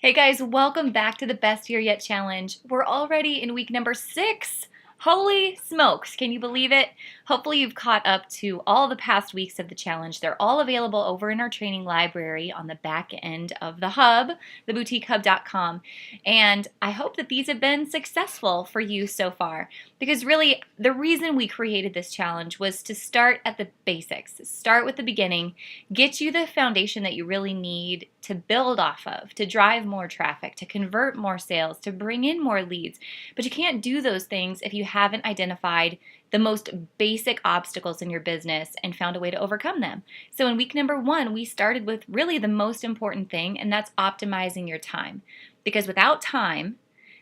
Hey guys, welcome back to the Best Year Yet Challenge. We're already in week number 6. Holy smokes, can you believe it? Hopefully you've caught up to all the past weeks of the challenge. They're all available over in our training library on the back end of the hub, theboutiquehub.com. And I hope that these have been successful for you so far, because really the reason we created this challenge was to start at the basics, start with the beginning, get you the foundation that you really need to build off of, to drive more traffic, to convert more sales, to bring in more leads. But you can't do those things if you haven't identified the most basic obstacles in your business and found a way to overcome them. So in week number 1, we started with really the most important thing, and that's optimizing your time. Because without time,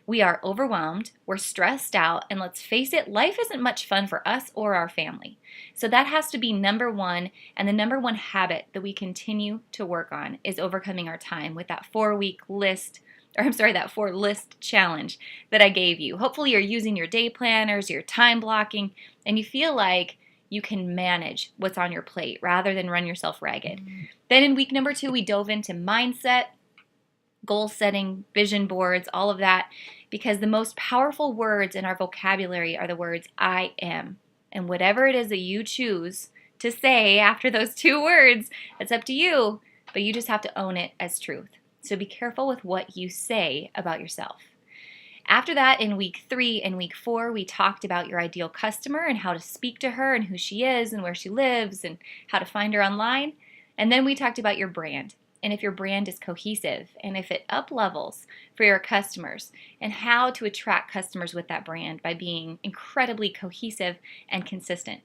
we are overwhelmed, we're stressed out, and let's face it, life isn't much fun for us or our family. So that has to be number 1, and the number 1 habit that we continue to work on is overcoming our time with that 4-week list, that 4-list challenge that I gave you. Hopefully you're using your day planners, your time blocking, and you feel like you can manage what's on your plate rather than run yourself ragged. Then in week number 2, we dove into mindset, goal setting, vision boards, all of that, because the most powerful words in our vocabulary are the words I am. And whatever it is that you choose to say after those 2 words, it's up to you, but you just have to own it as truth. So be careful with what you say about yourself. After that, in week 3 and week 4, we talked about your ideal customer and how to speak to her and who she is and where she lives and how to find her online. And then we talked about your brand, and if your brand is cohesive, and if it up levels for your customers, and how to attract customers with that brand by being incredibly cohesive and consistent.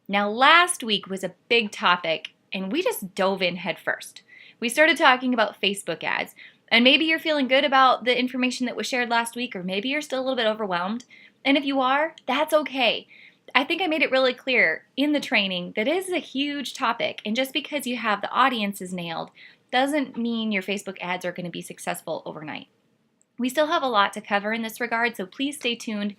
Now, last week was a big topic, and we just dove in head first. We started talking about Facebook ads, and maybe you're feeling good about the information that was shared last week, or maybe you're still a little bit overwhelmed. And if you are, that's okay. I think I made it really clear in the training that it is a huge topic, and just because you have the audiences nailed doesn't mean your Facebook ads are going to be successful overnight. We still have a lot to cover in this regard, so please stay tuned.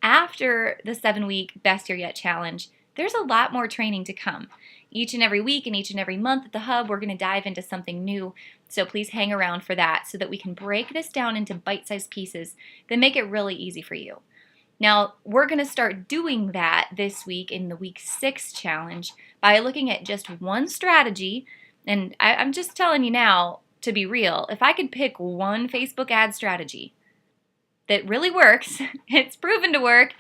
After the 7-week Best Year Yet Challenge, there's a lot more training to come. Each and every week and each and every month at the Hub, we're going to dive into something new, so please hang around for that so that we can break this down into bite-sized pieces that make it really easy for you. Now, we're going to start doing that this week in the week 6 challenge by looking at just one strategy. And I'm just telling you now, to be real, if I could pick one Facebook ad strategy that really works, it's proven to work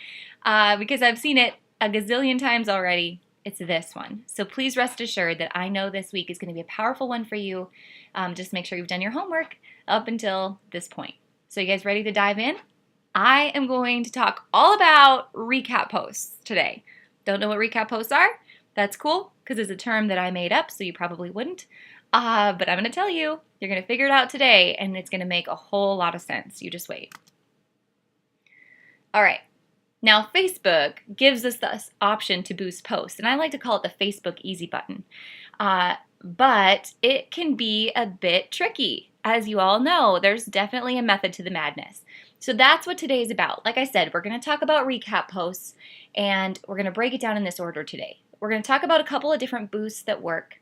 because I've seen it a gazillion times already, it's this one. So please rest assured that I know this week is going to be a powerful one for you. Just make sure you've done your homework up until this point. So you guys ready to dive in? I am going to talk all about recap posts today. Don't know what recap posts are? That's cool, because it's a term that I made up, so you probably wouldn't. But I'm going to tell you, you're going to figure it out today, and it's going to make a whole lot of sense. You just wait. All right. Now, Facebook gives us this option to boost posts, and I like to call it the Facebook easy button. But it can be a bit tricky. As you all know, there's definitely a method to the madness. So that's what today's about. Like I said, we're going to talk about recap posts, and we're going to break it down in this order today. We're going to talk about a couple of different boosts that work.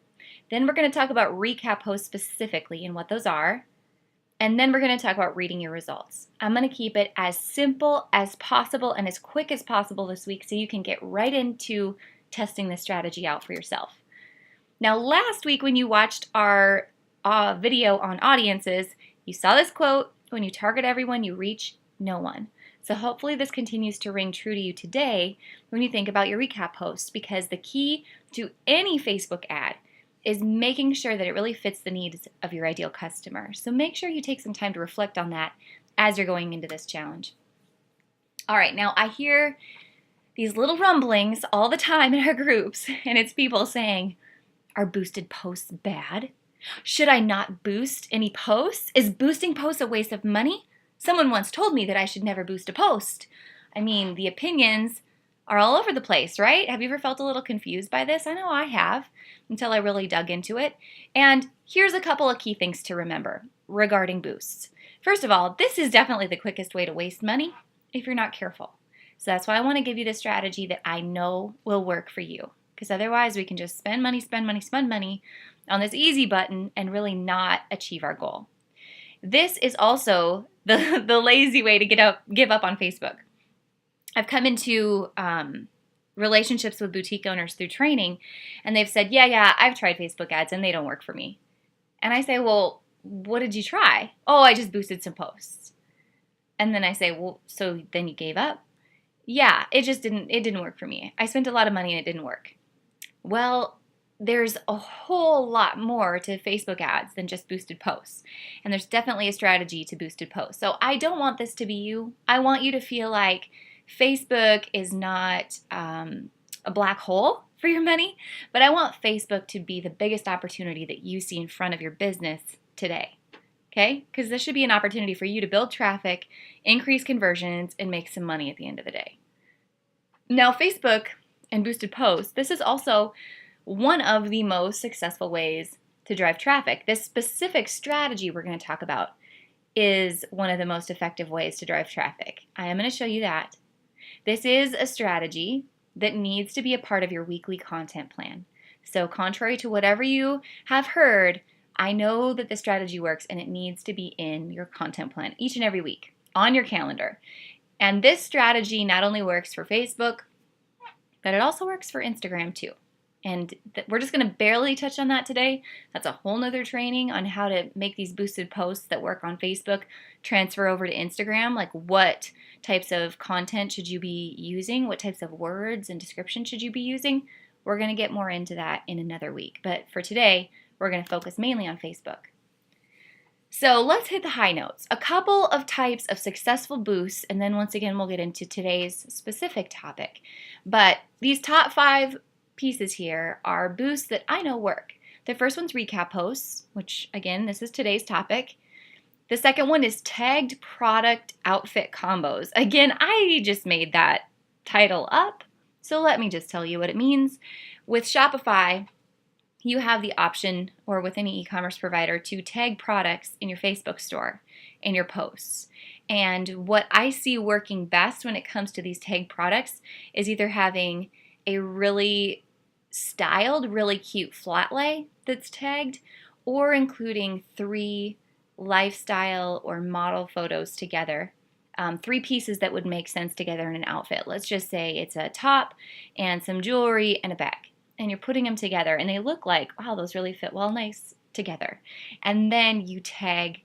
Then we're going to talk about recap posts specifically and what those are. And then we're going to talk about reading your results. I'm going to keep it as simple as possible and as quick as possible this week so you can get right into testing this strategy out for yourself. Now, last week when you watched our video on audiences, you saw this quote, when you target everyone, you reach no one. So hopefully this continues to ring true to you today when you think about your recap posts, because the key to any Facebook ad is making sure that it really fits the needs of your ideal customer. So make sure you take some time to reflect on that as you're going into this challenge. All right, now I hear these little rumblings all the time in our groups, and it's people saying, are boosted posts bad? Should I not boost any posts? Is boosting posts a waste of money? Someone once told me that I should never boost a post. I mean, the opinions are all over the place, right? Have you ever felt a little confused by this? I know I have, until I really dug into it. And here's a couple of key things to remember regarding boosts. First of all, this is definitely the quickest way to waste money if you're not careful. So that's why I want to give you the strategy that I know will work for you. Because otherwise we can just spend money on this easy button and really not achieve our goal. This is also the lazy way to give up on Facebook. I've come into relationships with boutique owners through training, and they've said, yeah, I've tried Facebook ads and they don't work for me. And I say, well, what did you try? Oh, I just boosted some posts. And then I say, well, so then you gave up? Yeah, it didn't work for me. I spent a lot of money and it didn't work. Well, there's a whole lot more to Facebook ads than just boosted posts. And there's definitely a strategy to boosted posts. So I don't want this to be you. I want you to feel like Facebook is not a black hole for your money, but I want Facebook to be the biggest opportunity that you see in front of your business today. Okay? Because this should be an opportunity for you to build traffic, increase conversions, and make some money at the end of the day. Now, Facebook and boosted posts, this is also one of the most successful ways to drive traffic. This specific strategy we're going to talk about is one of the most effective ways to drive traffic. I am going to show you that. This is a strategy that needs to be a part of your weekly content plan. So contrary to whatever you have heard, I know that the strategy works and it needs to be in your content plan each and every week on your calendar. And this strategy not only works for Facebook, but it also works for Instagram too. And we're just going to barely touch on that today. That's a whole nother training on how to make these boosted posts that work on Facebook transfer over to Instagram. Like what types of content should you be using? What types of words and description should you be using? We're going to get more into that in another week. But for today, we're going to focus mainly on Facebook. So let's hit the high notes. A couple of types of successful boosts, and then once again, we'll get into today's specific topic. But these top 5 pieces here are boosts that I know work. The first one's recap posts, which again, this is today's topic. The second one is tagged product outfit combos. Again, I just made that title up, so let me just tell you what it means. With Shopify, you have the option, or with any e-commerce provider, to tag products in your Facebook store in your posts. And what I see working best when it comes to these tagged products is either having a really styled, really cute flat lay that's tagged, or including 3 lifestyle or model photos together. 3 pieces that would make sense together in an outfit. Let's just say it's a top and some jewelry and a bag. And you're putting them together and they look like, wow, those really fit well nice together. And then you tag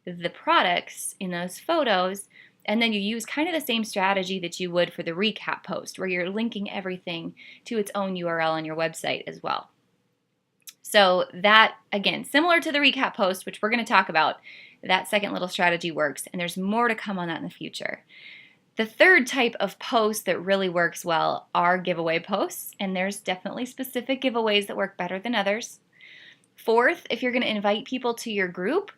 the products in those photos, and then you use kind of the same strategy that you would for the recap post, where you're linking everything to its own URL on your website as well. So that, again, similar to the recap post, which we're going to talk about, that second little strategy works, and there's more to come on that in the future. The third type of post that really works well are giveaway posts, and there's definitely specific giveaways that work better than others. Fourth, if you're going to invite people to your group,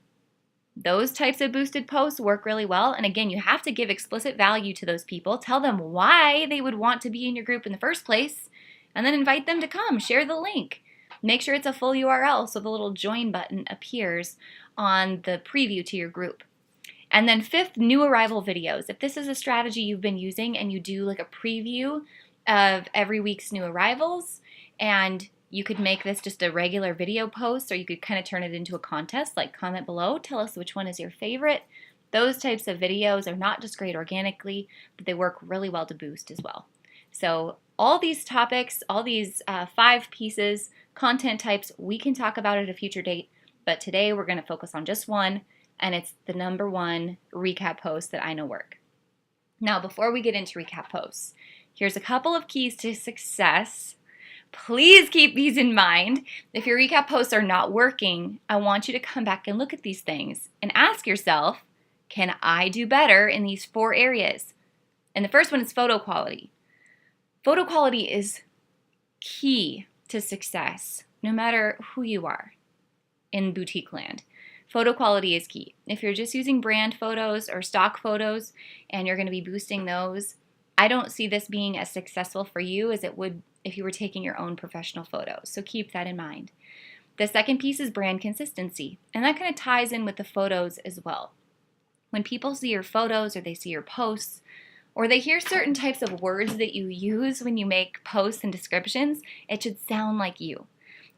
those types of boosted posts work really well. And again, you have to give explicit value to those people. Tell them why they would want to be in your group in the first place, and then invite them to come. Share the link. Make sure it's a full URL so the little join button appears on the preview to your group. And then fifth, new arrival videos. If this is a strategy you've been using and you do like a preview of every week's new arrivals, and you could make this just a regular video post, or you could kind of turn it into a contest, like comment below, tell us which one is your favorite. Those types of videos are not just great organically, but they work really well to boost as well. So all these topics, all these 5 pieces, content types, we can talk about at a future date, but today we're going to focus on just one, and it's the number 1 recap post that I know work. Now, before we get into recap posts, here's a couple of keys to success. Please keep these in mind. If your recap posts are not working, I want you to come back and look at these things and ask yourself, can I do better in these 4 areas? And the first one is photo quality. Photo quality is key to success, no matter who you are in boutique land. Photo quality is key. If you're just using brand photos or stock photos and you're going to be boosting those, I don't see this being as successful for you as it would if you were taking your own professional photos. So keep that in mind. The second piece is brand consistency, and that kind of ties in with the photos as well. When people see your photos or they see your posts, or they hear certain types of words that you use when you make posts and descriptions, it should sound like you.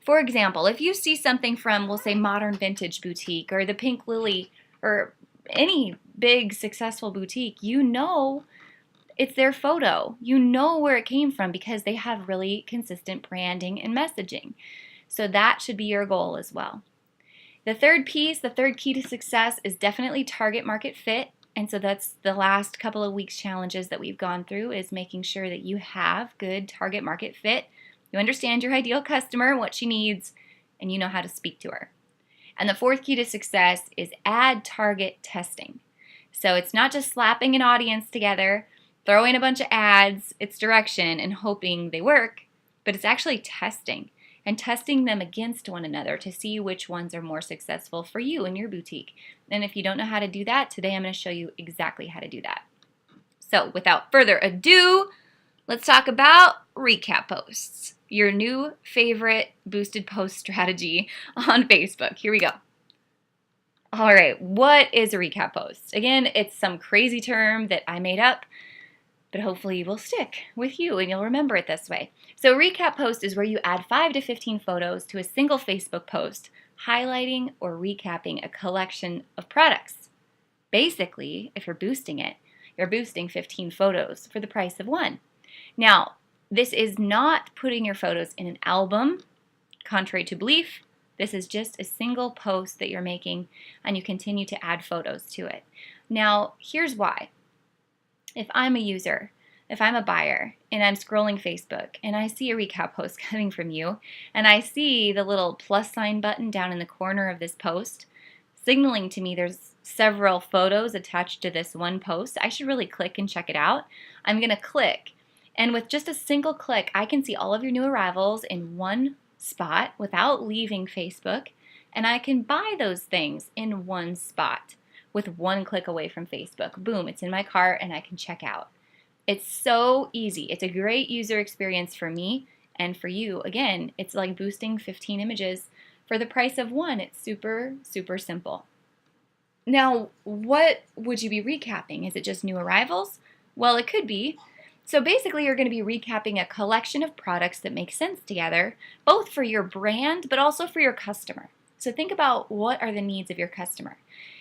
For example, if you see something from, we'll say, Modern Vintage Boutique or the Pink Lily or any big successful boutique, you know it's their photo. You know where it came from because they have really consistent branding and messaging. So that should be your goal as well. The third piece, the third key to success is definitely target market fit. And so that's the last couple of weeks challenges that we've gone through, is making sure that you have good target market fit. You understand your ideal customer, what she needs, and you know how to speak to her. And the fourth key to success is ad target testing. So it's not just slapping an audience together, throwing a bunch of ads, its direction, and hoping they work, but it's actually testing and testing them against one another to see which ones are more successful for you and your boutique. And if you don't know how to do that, today I'm going to show you exactly how to do that. So without further ado, let's talk about recap posts, your new favorite boosted post strategy on Facebook. Here we go. All right, what is a recap post? Again, it's some crazy term that I made up, but hopefully will stick with you and you'll remember it this way. So a recap post is where you add 5 to 15 photos to a single Facebook post, highlighting or recapping a collection of products. Basically, if you're boosting it, you're boosting 15 photos for the price of one. Now, this is not putting your photos in an album, contrary to belief. This is just a single post that you're making and you continue to add photos to it. Now, here's why. If I'm a user, if I'm a buyer, and I'm scrolling Facebook and I see a recap post coming from you, and I see the little plus sign button down in the corner of this post, signaling to me there's several photos attached to this one post, I should really click and check it out. I'm going to click, and with just a single click, I can see all of your new arrivals in one spot without leaving Facebook, and I can buy those things in one spot with one click away from Facebook. Boom, it's in my cart and I can check out. It's so easy. It's a great user experience for me and for you. Again, it's like boosting 15 images for the price of one. It's super, super simple. Now, what would you be recapping? Is it just new arrivals? Well, it could be. So basically, you're going to be recapping a collection of products that make sense together, both for your brand, but also for your customer. So think about what are the needs of your customer.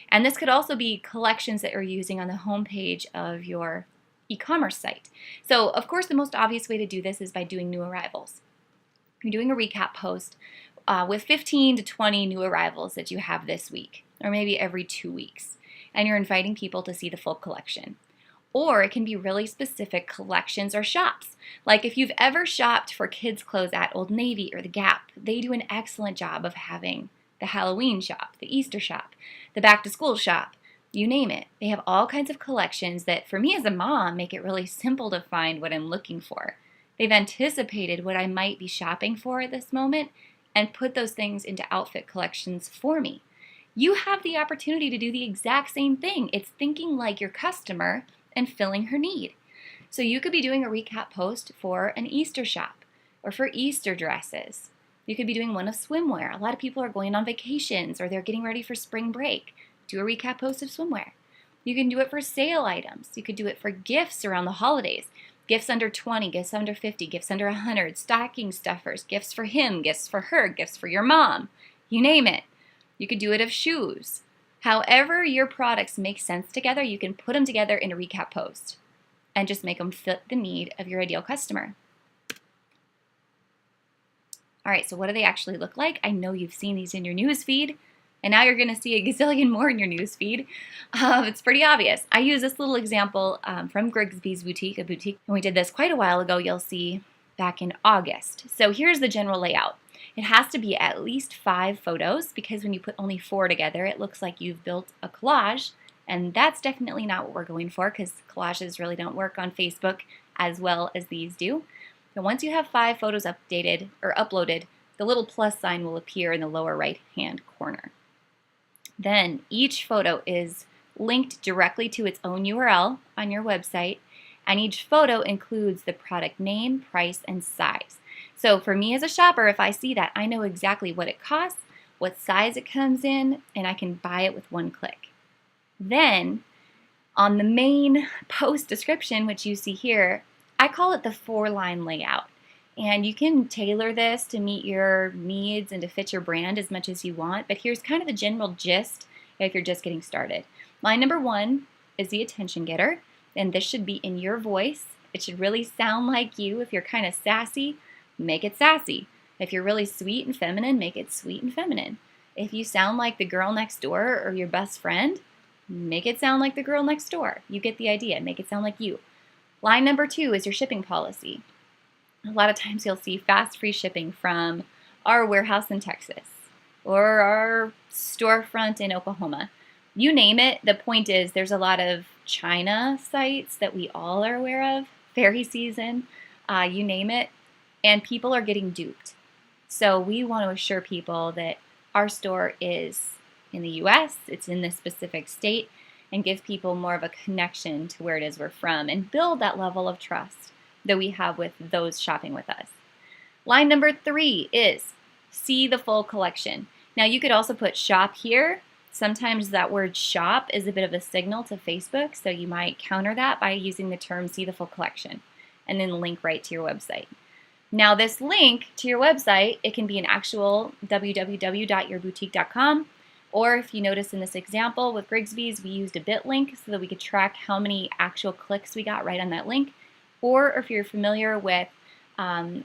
And this could also be collections that you're using on the homepage of your e-commerce site. So of course, the most obvious way to do this is by doing new arrivals. You're doing a recap post with 15 to 20 new arrivals that you have this week, or maybe every 2 weeks. And you're inviting people to see the full collection. Or it can be really specific collections or shops. Like if you've ever shopped for kids' clothes at Old Navy or the Gap, they do an excellent job of having the Halloween shop, the Easter shop, the back-to-school shop, you name it. They have all kinds of collections that, for me as a mom, make it really simple to find what I'm looking for. They've anticipated what I might be shopping for at this moment and put those things into outfit collections for me. You have the opportunity to do the exact same thing. It's thinking like your customer and filling her need. So you could be doing a recap post for an Easter shop or for Easter dresses. You could be doing one of swimwear. A lot of people are going on vacations or they're getting ready for spring break. Do a recap post of swimwear. You can do it for sale items. You could do it for gifts around the holidays. Gifts under 20, gifts under 50, gifts under 100, stocking stuffers, gifts for him, gifts for her, gifts for your mom. You name it. You could do it of shoes. However your products make sense together, you can put them together in a recap post and just make them fit the need of your ideal customer. All right, so what do they actually look like? I know you've seen these in your news feed, and now you're going to see a gazillion more in your news feed. It's pretty obvious. I use this little example from Grigsby's Boutique, a boutique, and we did this quite a while ago. You'll see back in August. So here's the general layout. It has to be at least 5 photos because when you put only 4 together, it looks like you've built a collage, and that's definitely not what we're going for because collages really don't work on Facebook as well as these do. So once you have 5 photos updated or uploaded, the little plus sign will appear in the lower right-hand corner. Then each photo is linked directly to its own URL on your website, and each photo includes the product name, price, and size. So for me as a shopper, if I see that, I know exactly what it costs, what size it comes in, and I can buy it with one click. Then on the main post description, which you see here, I call it the 4-line layout. And you can tailor this to meet your needs and to fit your brand as much as you want, but here's kind of the general gist if you're just getting started. Line number 1 is the attention getter, and this should be in your voice. It should really sound like you. If you're kind of sassy, make it sassy. If you're really sweet and feminine, make it sweet and feminine. If you sound like the girl next door or your best friend, make it sound like the girl next door. You get the idea. Make it sound like you. Line number 2 is your shipping policy. A lot of times you'll see fast free shipping from our warehouse in Texas or our storefront in Oklahoma. You name it. The point is there's a lot of China sites that we all are aware of, fairy season, you name it, and people are getting duped. So we want to assure people that our store is in the US, it's in this specific state, and give people more of a connection to where it is we're from and build that level of trust that we have with those shopping with us. Line number 3 is see the full collection. Now you could also put shop here. Sometimes that word shop is a bit of a signal to Facebook, so you might counter that by using the term see the full collection and then link right to your website. Now this link to your website, it can be an actual www.yourboutique.com, or if you notice in this example with Grigsby's, we used a bit link so that we could track how many actual clicks we got right on that link. Or if you're familiar with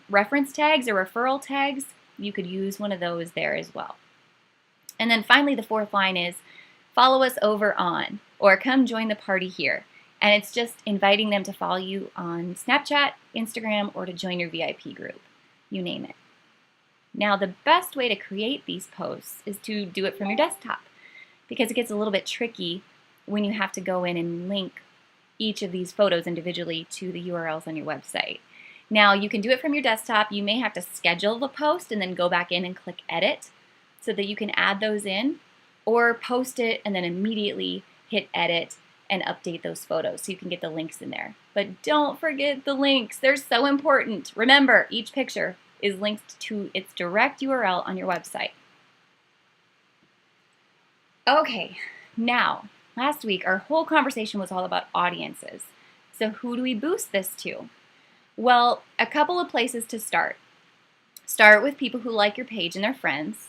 reference tags or referral tags, you could use one of those there as well. And then finally, the 4th line is follow us over on, or come join the party here. And it's just inviting them to follow you on Snapchat, Instagram, or to join your VIP group. You name it. Now, the best way to create these posts is to do it from your desktop, because it gets a little bit tricky when you have to go in and link each of these photos individually to the URLs on your website. Now, you can do it from your desktop. You may have to schedule the post and then go back in and click edit so that you can add those in, or post it and then immediately hit edit and update those photos so you can get the links in there. But don't forget the links. They're so important. Remember, each picture is linked to its direct URL on your website. Okay, now, last week our whole conversation was all about audiences. So who do we boost this to? Well, a couple of places to start. Start with people who like your page and their friends.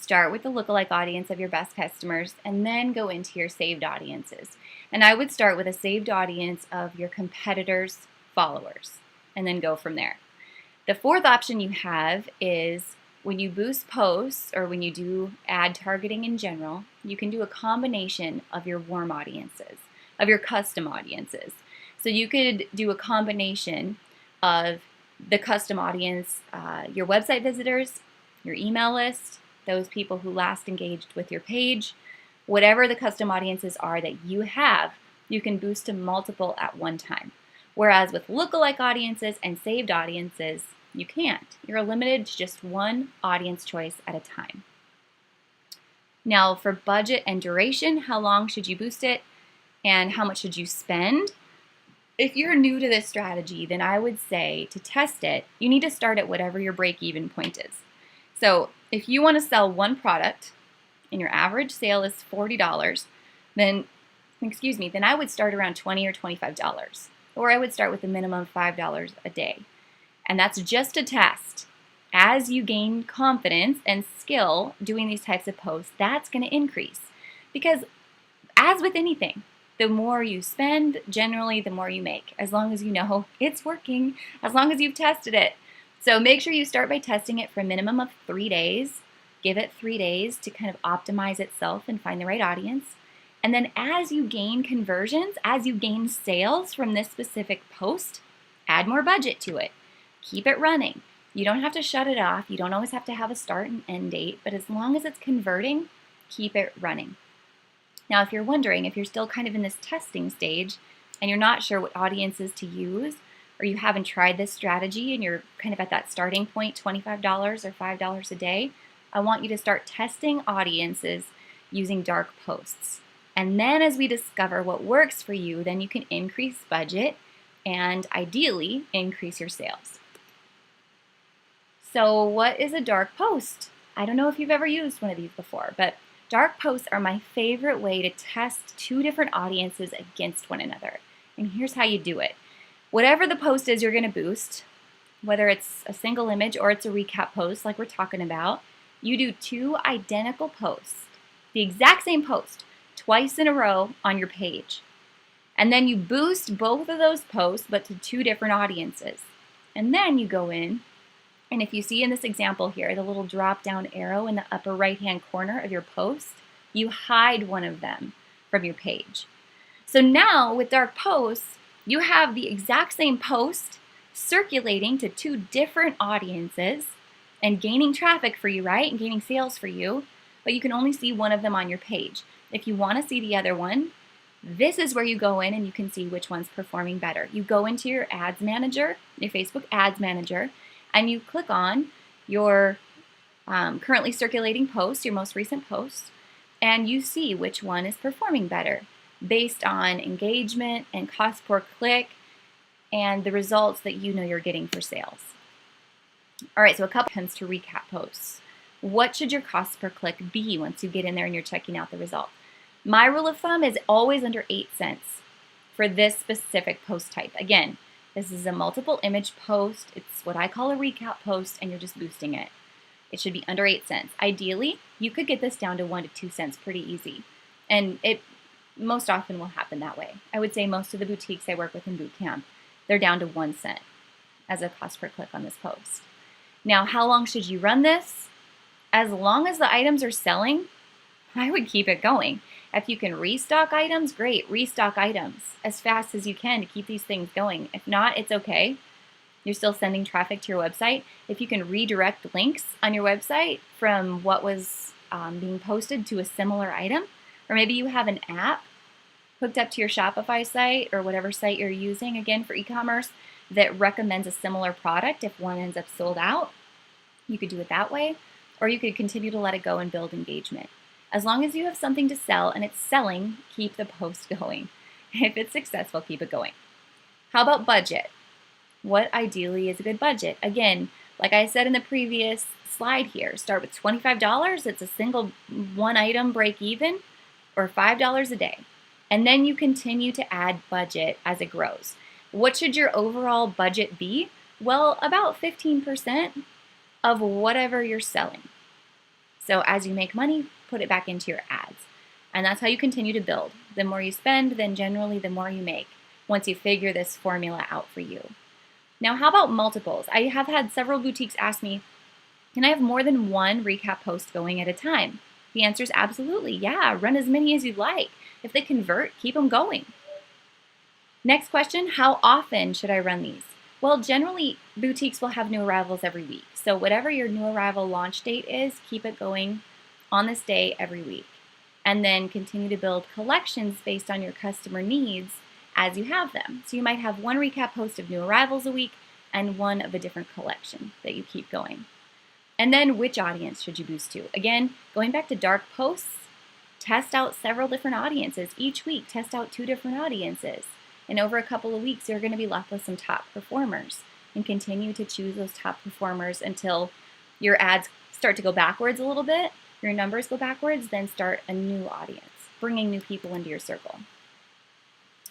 Start with the lookalike audience of your best customers, and then go into your saved audiences. And I would start with a saved audience of your competitors' followers, and then go from there. The 4th option you have is when you boost posts, or when you do ad targeting in general, you can do a combination of your warm audiences, of your custom audiences. So you could do a combination of the custom audience, your website visitors, your email list, those people who last engaged with your page, whatever the custom audiences are that you have, you can boost to multiple at one time. Whereas with lookalike audiences and saved audiences, you can't. You're limited to just one audience choice at a time. Now for budget and duration, how long should you boost it and how much should you spend? If you're new to this strategy, then I would say to test it, you need to start at whatever your break-even point is. So if you want to sell one product and your average sale is $40, then I would start around $20 or $25. Or I would start with a minimum of $5 a day. And that's just a test. As you gain confidence and skill doing these types of posts, that's going to increase. Because as with anything, the more you spend, generally the more you make, as long as you know it's working, as long as you've tested it. So make sure you start by testing it for a minimum of 3 days. Give it 3 days to kind of optimize itself and find the right audience. And then as you gain conversions, as you gain sales from this specific post, add more budget to it. Keep it running. You don't have to shut it off. You don't always have to have a start and end date, but as long as it's converting, keep it running. Now, if you're wondering, if you're still kind of in this testing stage and you're not sure what audiences to use, or you haven't tried this strategy and you're kind of at that starting point, $25 or $5 a day, I want you to start testing audiences using dark posts. And then as we discover what works for you, then you can increase budget and ideally increase your sales. So what is a dark post? I don't know if you've ever used one of these before, but dark posts are my favorite way to test 2 different audiences against one another. And here's how you do it. Whatever the post is you're going to boost, whether it's a single image or it's a recap post like we're talking about, you do 2 identical posts. the exact same post twice in a row on your page. And then you boost both of those posts, but to 2 different audiences. And then you go in, and if you see in this example here, the little drop down arrow in the upper right-hand corner of your post, you hide one of them from your page. So now with dark posts, you have the exact same post circulating to 2 different audiences and gaining traffic for you, right? And gaining sales for you, but you can only see one of them on your page. If you want to see the other one, this is where you go in and you can see which one's performing better. You go into your ads manager, your Facebook ads manager, and you click on your currently circulating post, your most recent post, and you see which one is performing better based on engagement and cost per click and the results that you know you're getting for sales. All right, so a couple comes to recap posts. What should your cost per click be once you get in there and you're checking out the results? My rule of thumb is always under 8 cents for this specific post type. Again, this is a multiple image post. It's what I call a recap post, and you're just boosting it. It should be under 8 cents. Ideally, you could get this down to 1 to 2 cents pretty easy. And it most often will happen that way. I would say most of the boutiques I work with in boot camp, they're down to 1 cent as a cost per click on this post. Now, how long should you run this? As long as the items are selling, I would keep it going. If you can restock items, great, restock items as fast as you can to keep these things going. If not, it's okay. You're still sending traffic to your website. If you can redirect links on your website from what was being posted to a similar item, or maybe you have an app hooked up to your Shopify site or whatever site you're using, again, for e-commerce, that recommends a similar product if one ends up sold out, you could do it that way, or you could continue to let it go and build engagement. As long as you have something to sell and it's selling, keep the post going. If it's successful, keep it going. How about budget? What ideally is a good budget? Again, like I said in the previous slide here, start with $25. It's a single one item break even, or $5 a day. And then you continue to add budget as it grows. What should your overall budget be? Well, about 15% of whatever you're selling. So as you make money, put it back into your ads. And that's how you continue to build. The more you spend, then generally the more you make once you figure this formula out for you. Now, how about multiples? I have had several boutiques ask me, can I have more than one recap post going at a time? The answer is absolutely, yeah, run as many as you'd like. If they convert, keep them going. Next question, how often should I run these? Well, generally, boutiques will have new arrivals every week. So whatever your new arrival launch date is, keep it going on this day every week. And then continue to build collections based on your customer needs as you have them. So you might have one recap post of new arrivals a week and one of a different collection that you keep going. And then which audience should you boost to? Again, going back to dark posts, test out several different audiences. Each week, test out 2 different audiences. And over a couple of weeks, you're going to be left with some top performers, and continue to choose those top performers until your ads start to go backwards a little bit, your numbers go backwards, then start a new audience, bringing new people into your circle.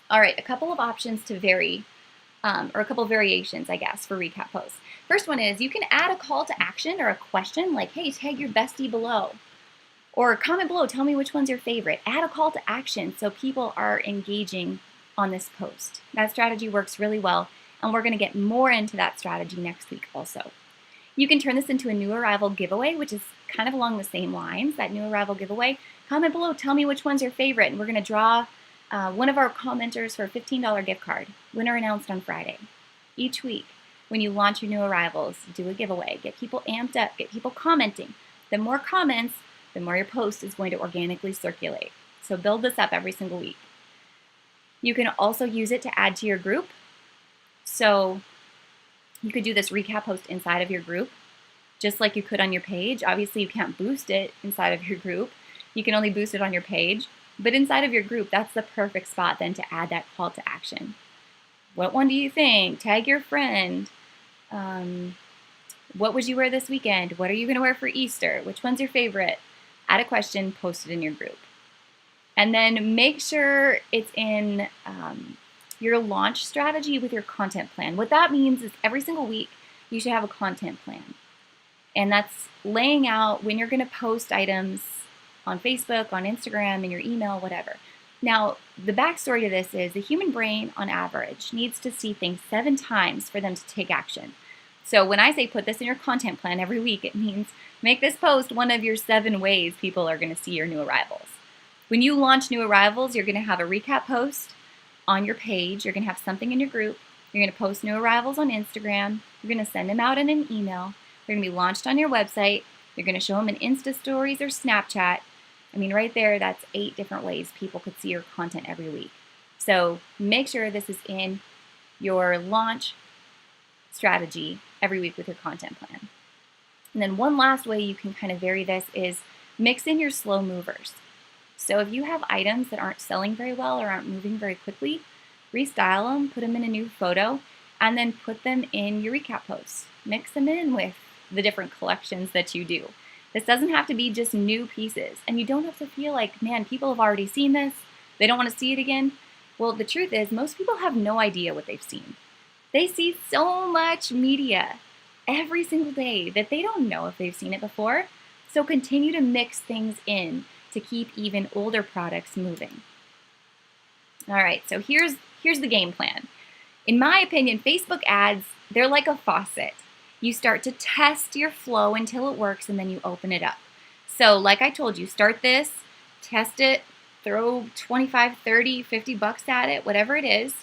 All right, a couple of options to vary, or a couple of variations, I guess, for recap posts. First one is you can add a call to action or a question like, hey, tag your bestie below. Or comment below, tell me which one's your favorite. Add a call to action so people are engaging on this post. That strategy works really well, and we're going to get more into that strategy next week also. You can turn this into a new arrival giveaway, which is kind of along the same lines, that new arrival giveaway. Comment below, tell me which one's your favorite, and we're going to draw one of our commenters for a $15 gift card. Winner announced on Friday. Each week, when you launch your new arrivals, do a giveaway. Get people amped up, get people commenting. The more comments, the more your post is going to organically circulate. So build this up every single week. You can also use it to add to your group. So you could do this recap post inside of your group, just like you could on your page. Obviously, you can't boost it inside of your group. You can only boost it on your page. But inside of your group, that's the perfect spot then to add that call to action. What one do you think? Tag your friend. What would you wear this weekend? What are you going to wear for Easter? Which one's your favorite? Add a question, post it in your group. And then make sure it's in your launch strategy with your content plan. What that means is every single week you should have a content plan. And that's laying out when you're going to post items on Facebook, on Instagram, in your email, whatever. Now, the backstory to this is the human brain, on average, needs to see things 7 times for them to take action. So when I say put this in your content plan every week, it means make this post one of your 7 ways people are going to see your new arrivals. When you launch new arrivals, you're going to have a recap post on your page. You're going to have something in your group. You're going to post new arrivals on Instagram. You're going to send them out in an email. They're going to be launched on your website. You're going to show them in Insta Stories or Snapchat. I mean, right there, that's 8 different ways people could see your content every week. So make sure this is in your launch strategy every week with your content plan. And then one last way you can kind of vary this is mix in your slow movers. So if you have items that aren't selling very well or aren't moving very quickly, restyle them, put them in a new photo, and then put them in your recap posts. Mix them in with the different collections that you do. This doesn't have to be just new pieces, and you don't have to feel like, man, people have already seen this, they don't want to see it again. Well, the truth is, most people have no idea what they've seen. They see so much media every single day that they don't know if they've seen it before. So continue to mix things in to keep even older products moving. All right, so here's the game plan. In my opinion, Facebook ads, they're like a faucet. You start to test your flow until it works, and then you open it up. So like I told you, start this, test it, throw 25, 30, 50 bucks at it, whatever it is,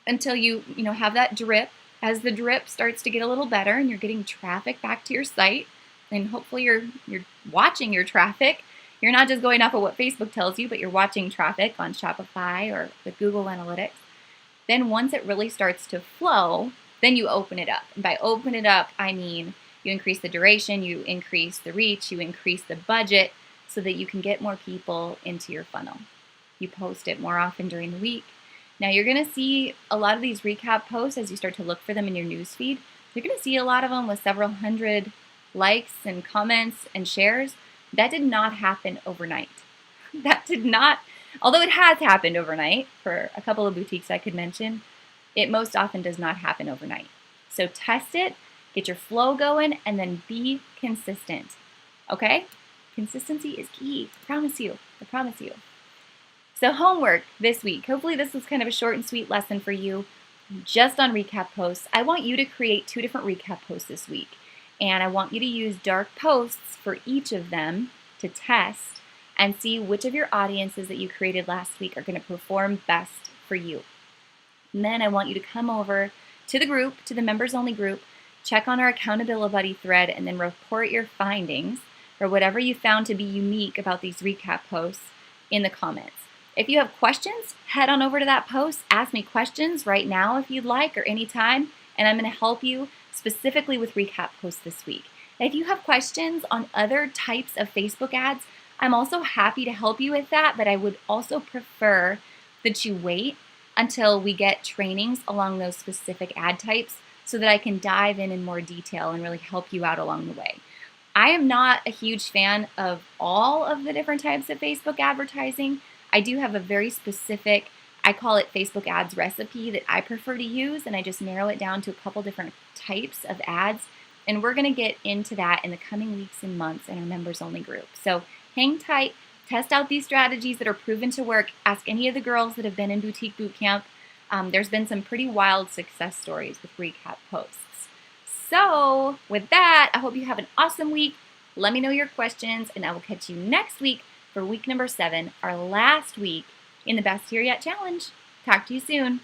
until you have that drip. As the drip starts to get a little better and you're getting traffic back to your site, and hopefully you're watching your traffic. You're not just going off of what Facebook tells you, but you're watching traffic on Shopify or with Google Analytics. Then once it really starts to flow, then you open it up. And by open it up, I mean you increase the duration, you increase the reach, you increase the budget so that you can get more people into your funnel. You post it more often during the week. Now you're going to see a lot of these recap posts as you start to look for them in your newsfeed. You're going to see a lot of them with several hundred likes and comments and shares. That did not happen overnight. That did not, although it has happened overnight for a couple of boutiques I could mention, it most often does not happen overnight. So test it, get your flow going, and then be consistent. Okay? Consistency is key. I promise you. I promise you. So homework this week. Hopefully this was kind of a short and sweet lesson for you just on recap posts. I want you to create 2 different recap posts this week. And I want you to use dark posts for each of them to test and see which of your audiences that you created last week are going to perform best for you. And then I want you to come over to the group, to the members only group, check on our accountability buddy thread, and then report your findings or whatever you found to be unique about these recap posts in the comments. If you have questions, head on over to that post. Ask me questions right now if you'd like or anytime, and I'm going to help you specifically with recap posts this week. If you have questions on other types of Facebook ads, I'm also happy to help you with that, but I would also prefer that you wait until we get trainings along those specific ad types so that I can dive in more detail and really help you out along the way. I am not a huge fan of all of the different types of Facebook advertising. I do have a very specific, I call it Facebook ads recipe that I prefer to use, and I just narrow it down to a couple different types of ads. And we're going to get into that in the coming weeks and months in our members only group. So hang tight, test out these strategies that are proven to work. Ask any of the girls that have been in Boutique Bootcamp. There's been some pretty wild success stories with recap posts. So with that, I hope you have an awesome week. Let me know your questions, and I will catch you next week for week number 7, our last week in the Best Year Yet Challenge. Talk to you soon.